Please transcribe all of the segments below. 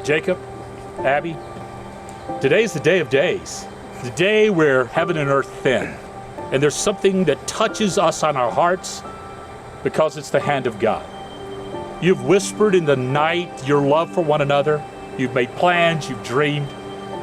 Jacob, Abby, today's the day of days, the day where heaven and earth thin. And there's something that touches us on our hearts because it's the hand of God. You've whispered in the night your love for one another. You've made plans, you've dreamed,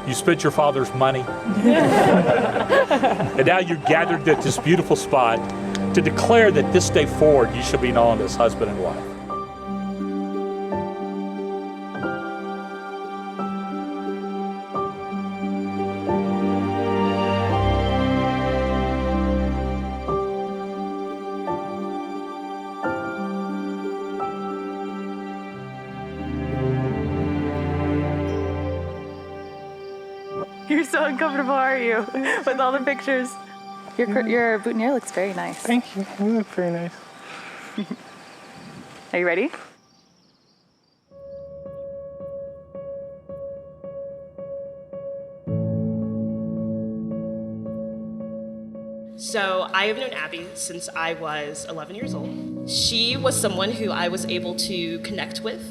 you spent your father's money. And now you're gathered at this beautiful spot to declare that this day forward you shall be known as husband and wife. You're so uncomfortable, are you? With all the pictures. Your boutonniere looks very nice. Thank you. You look very nice. Are you ready? So I have known Abby since I was 11 years old. She was someone who I was able to connect with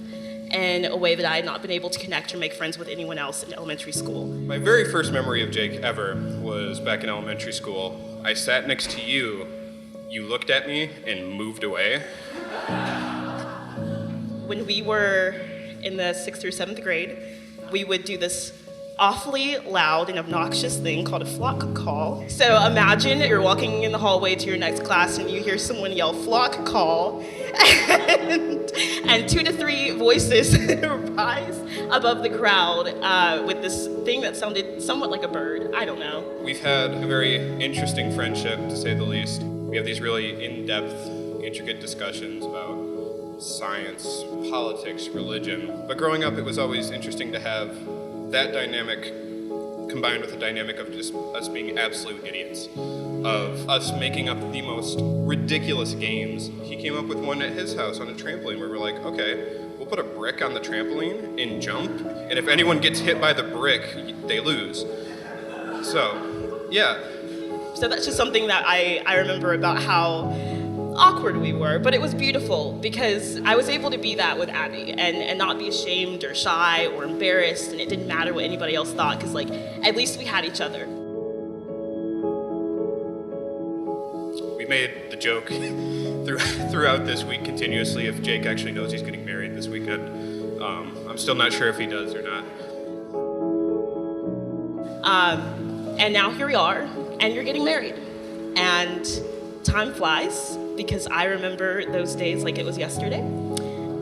in a way that I had not been able to connect or make friends with anyone else in elementary school. My very first memory of Jake ever was back in elementary school. I sat next to you, you looked at me and moved away. When we were in the 6th or 7th grade, we would do this awfully loud and obnoxious thing called a flock call. So imagine you're walking in the hallway to your next class and you hear someone yell flock call and 2 to 3 voices rise above the crowd with this thing that sounded somewhat like a bird. I don't know. We've had a very interesting friendship, to say the least. We have these really in-depth, intricate discussions about science, politics, religion. But growing up, it was always interesting to have that dynamic combined with the dynamic of just us being absolute idiots, of us making up the most ridiculous games. He came up with one at his house on a trampoline where we're like, okay, we'll put a brick on the trampoline and jump, and if anyone gets hit by the brick, they lose. So, yeah. So that's just something that I remember about how awkward we were, but it was beautiful because I was able to be that with Abby and not be ashamed or shy or embarrassed, and it didn't matter what anybody else thought because at least we had each other. We made the joke throughout this week continuously if Jake actually knows he's getting married this weekend. I'm still not sure if he does or not. And now here we are, and you're getting married. And time flies, because I remember those days like it was yesterday.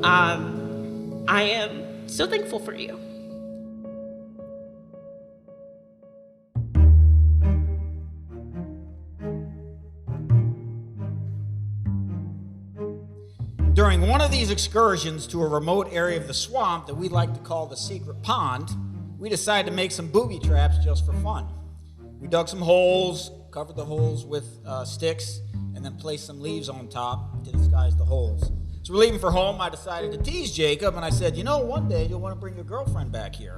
I am so thankful for you. During one of these excursions to a remote area of the swamp that we like to call the secret pond, we decided to make some booby traps just for fun. We dug some holes, covered the holes with sticks, and then placed some leaves on top to disguise the holes. So we're leaving for home. I decided to tease Jacob, and I said, you know, one day you'll want to bring your girlfriend back here.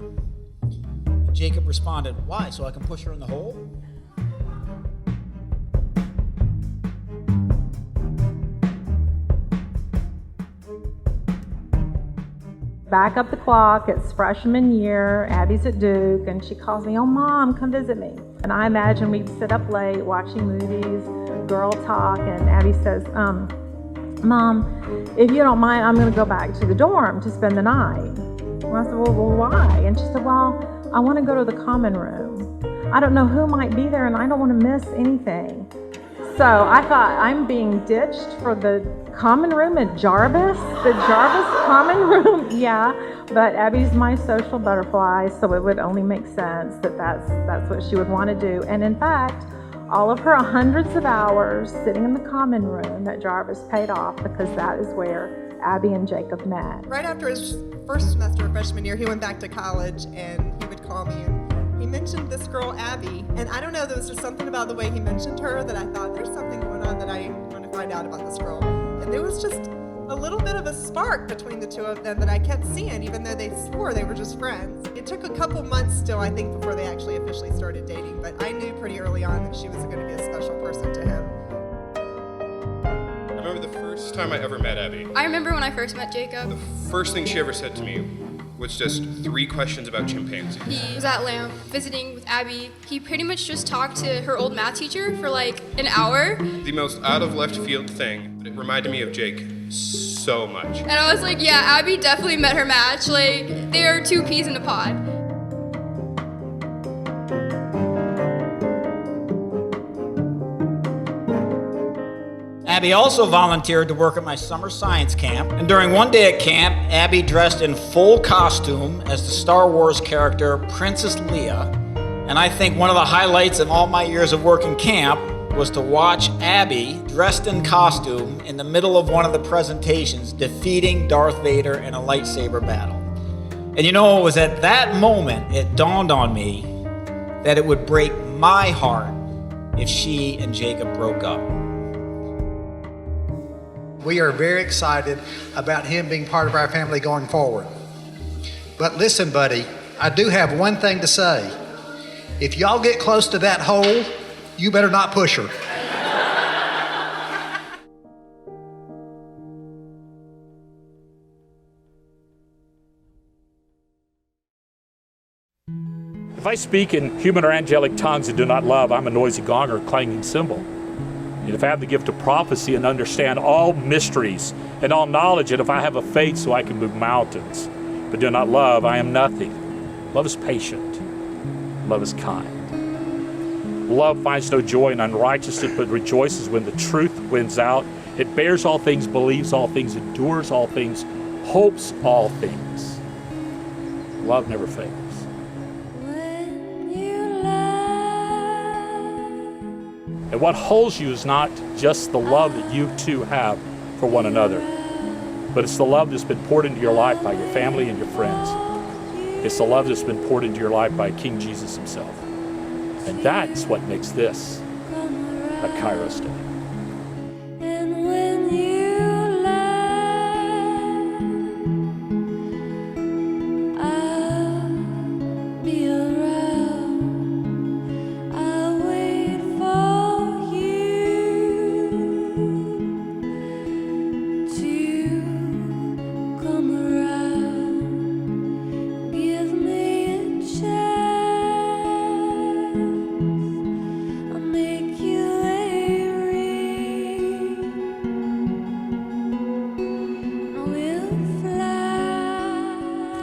And Jacob responded, why, so I can push her in the hole? Back up the clock, it's freshman year, Abby's at Duke, and she calls me, oh Mom, come visit me. And I imagine we'd sit up late watching movies, girl talk, and Abby says, Mom, if you don't mind, I'm gonna go back to the dorm to spend the night. And I said, well, why? And she said, well, I wanna go to the common room. I don't know who might be there and I don't wanna miss anything. So I thought, I'm being ditched for the common room at Jarvis? The Jarvis common room? Yeah, but Abby's my social butterfly, so it would only make sense that that's what she would want to do. And in fact, all of her hundreds of hours sitting in the common room at Jarvis paid off because that is where Abby and Jacob met. Right after his first semester of freshman year, he went back to college and he would call me and he mentioned this girl, Abby. And I don't know, there was just something about the way he mentioned her that I thought, there's something going on that I want to find out about this girl. And there was just a little bit of a spark between the two of them that I kept seeing, even though they swore they were just friends. It took a couple months still, I think, before they actually officially started dating, but I knew pretty early on that she was going to be a special person to him. I remember the first time I ever met Abby. I remember when I first met Jacob. The first thing she ever said to me was just 3 questions about chimpanzees. He was at LAMP visiting with Abby. He pretty much just talked to her old math teacher for like an hour. The most out of left field thing, but it reminded me of Jake so much. And I was like, yeah, Abby definitely met her match. Like, they are 2 peas in a pod. Abby also volunteered to work at my summer science camp, and during one day at camp, Abby dressed in full costume as the Star Wars character Princess Leia. And I think one of the highlights of all my years of working camp was to watch Abby, dressed in costume, in the middle of one of the presentations, defeating Darth Vader in a lightsaber battle. And you know, it was at that moment it dawned on me that it would break my heart if she and Jacob broke up. We are very excited about him being part of our family going forward. But listen, buddy, I do have one thing to say. If y'all get close to that hole, you better not push her. If I speak in human or angelic tongues and do not love, I'm a noisy gong or clanging cymbal. And if I have the gift of prophecy and understand all mysteries and all knowledge, and if I have a faith so I can move mountains, but do not love, I am nothing. Love is patient. Love is kind. Love finds no joy in unrighteousness, but rejoices when the truth wins out. It bears all things, believes all things, endures all things, hopes all things. Love never fails. And what holds you is not just the love that you two have for one another, but it's the love that's been poured into your life by your family and your friends. It's the love that's been poured into your life by King Jesus himself. And that's what makes this a Kairos day.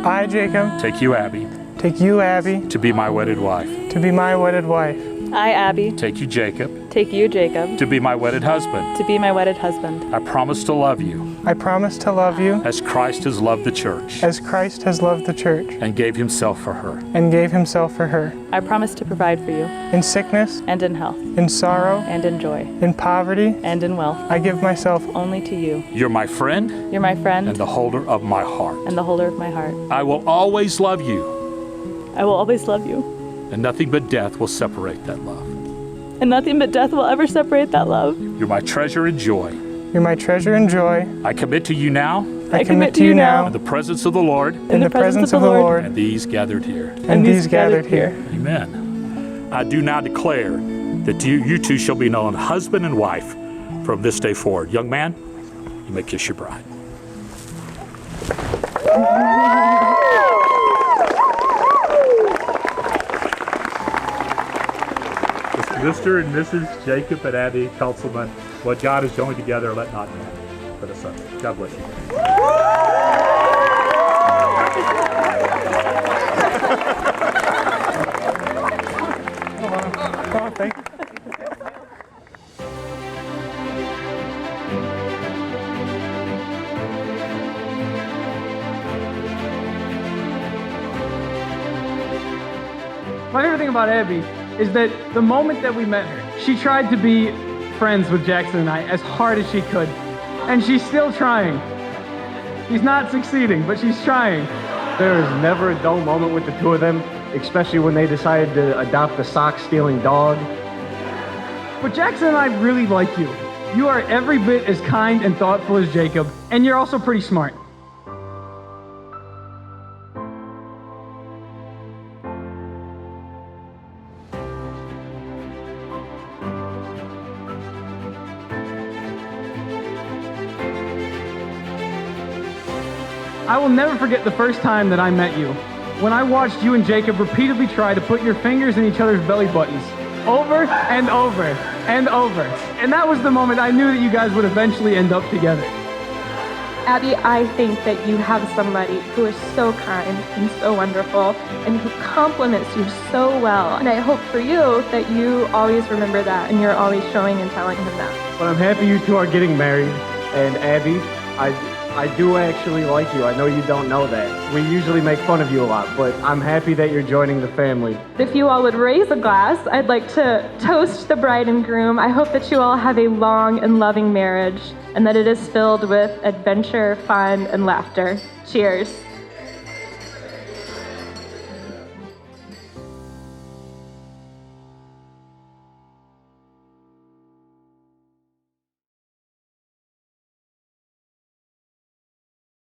I, Jacob, Take you, Abby, take you, Abby, to be my wedded wife. to be my wedded wife. I, Abby, Take you, Jacob, take you, Jacob, to be my wedded husband. to be my wedded husband. I promise to love you I promise to love you as Christ has loved the church as Christ has loved the church and gave himself for her. and gave himself for her. I promise to provide for you, In sickness, and in health, in sorrow, and in joy, in poverty, and in wealth, I give myself. only to you. You're my friend You're my friend and the holder of my heart. and the holder of my heart. I will always love you, I will always love you, and nothing but death will separate that love. and nothing but death will ever separate that love. You're my treasure and joy. You're my treasure and joy. I commit to you now I commit to you now in the presence of the Lord in the presence of the Lord and these gathered here. and these gathered here. Amen. I do now declare that you two shall be known husband and wife from this day forward. Young man, you may kiss your bride. Mr. and Mrs. Jacob and Abby Kuntzleman, what God has joined together, let not man put asunder. God bless you. Oh, thank you. My favorite thing about Abby is that the moment that we met her, she tried to be friends with Jackson and I as hard as she could. And she's still trying. She's not succeeding, but she's trying. There is never a dull moment with the two of them, especially when they decided to adopt a sock-stealing dog. But Jackson and I really like you. You are every bit as kind and thoughtful as Jacob, and you're also pretty smart. I will never forget the first time that I met you, when I watched you and Jacob repeatedly try to put your fingers in each other's belly buttons, over and over and over. And that was the moment I knew that you guys would eventually end up together. Abby, I think that you have somebody who is so kind and so wonderful and who compliments you so well. And I hope for you that you always remember that and you're always showing and telling him that. But I'm happy you two are getting married. And Abby, I do actually like you. I know you don't know that. We usually make fun of you a lot, but I'm happy that you're joining the family. If you all would raise a glass, I'd like to toast the bride and groom. I hope that you all have a long and loving marriage and that it is filled with adventure, fun, and laughter. Cheers.